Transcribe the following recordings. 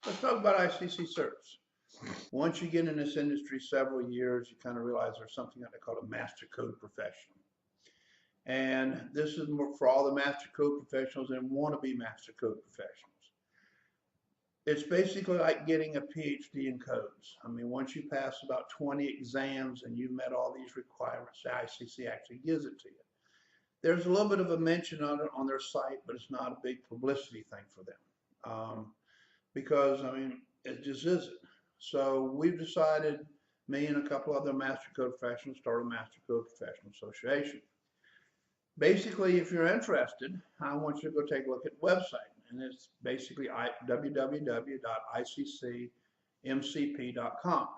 Let's talk about ICC certs. Once you get in this industry several years, you kind of realize there's something that they call a master code professional. And this is more for all the master code professionals and wannabe master code professionals. It's basically like getting a PhD in codes. I mean, once you pass about 20 exams and you met all these requirements, the ICC actually gives it to you. There's a little bit of a mention on it on their site, but it's not a big publicity thing for them. Because, I mean, it just isn't. So we've decided, me and a couple other Master Code professionals, start a Master Code Professional Association. Basically, if you're interested, I want you to go take a look at the website. And it's basically www.iccmcp.com.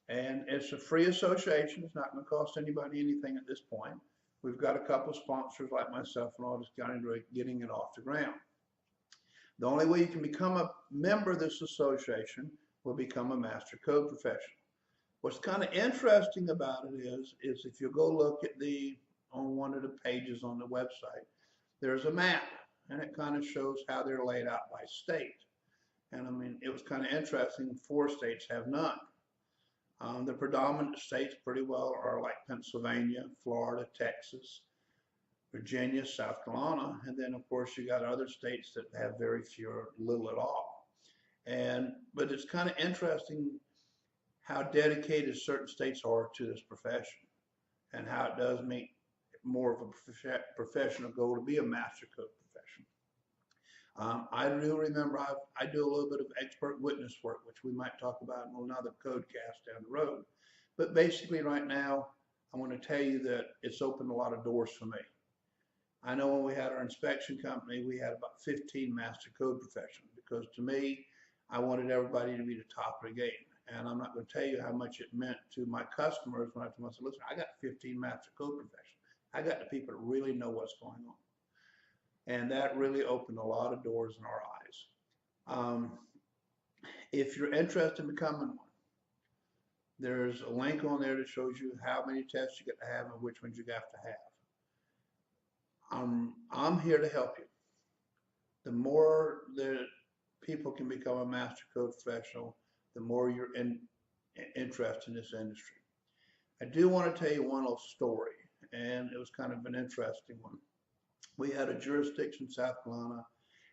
And it's a free association. It's not going to cost anybody anything at this point. We've got a couple of sponsors like myself and all just getting it off the ground. The only way you can become a member of this association will become a Master Code professional. What's kind of interesting about it is if you go look at on one of the pages on the website, there's a map, and it kind of shows how they're laid out by state. And I mean, it was kind of interesting. 4 states have none. The predominant states pretty well are like Pennsylvania, Florida, Texas, Virginia, South Carolina, and then of course you got other states that have very few or little at all. But it's kind of interesting how dedicated certain states are to this profession, and how it does make more of a professional goal to be a Master Code professional. I do remember I do a little bit of expert witness work, which we might talk about in another codecast down the road. But basically right now, I want to tell you that it's opened a lot of doors for me. I know when we had our inspection company, we had about 15 Master Code professionals, because to me, I wanted everybody to be the top of the game. And I'm not going to tell you how much it meant to my customers when I told them, listen, I got 15 Master Code professionals. I got the people that really know what's going on. And that really opened a lot of doors in our eyes. If you're interested in becoming one, there's a link on there that shows you how many tests you get to have and which ones you have to have. I'm here to help you. The more that people can become a Master Code professional, the more you're interested in this industry. I do want to tell you one little story, and it was kind of an interesting one. We had a jurisdiction in South Carolina,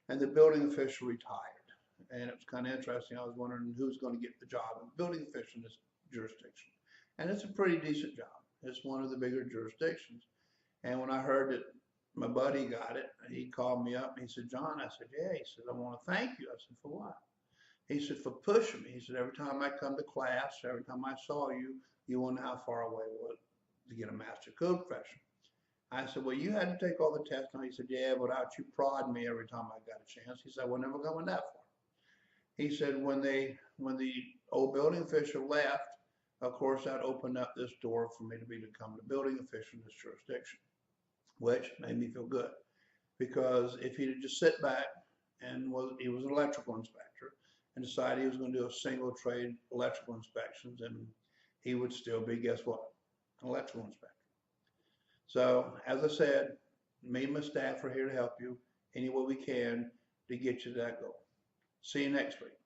and the building official retired. And it was kind of interesting. I was wondering who's going to get the job of building official in this jurisdiction. And it's a pretty decent job. It's one of the bigger jurisdictions. And when I heard that my buddy got it, he called me up and he said, John, I said, yeah. He said, I want to thank you. I said, for what? He said, for pushing me. He said, every time I come to class, every time I saw you, you wonder how far away it was to get a Master Code professional. I said, well, you had to take all the tests. And he said, yeah, without you prodding me every time I got a chance. He said, we're never going that far. He said, when the old building official left, of course, that opened up this door for me to become the building official in this jurisdiction, which made me feel good. Because if he'd just sit back and he was an electrical inspector and decided he was going to do a single trade electrical inspections, and he would still be, guess what, an electrical inspector. So, as I said, me and my staff are here to help you any way we can to get you to that goal. See you next week.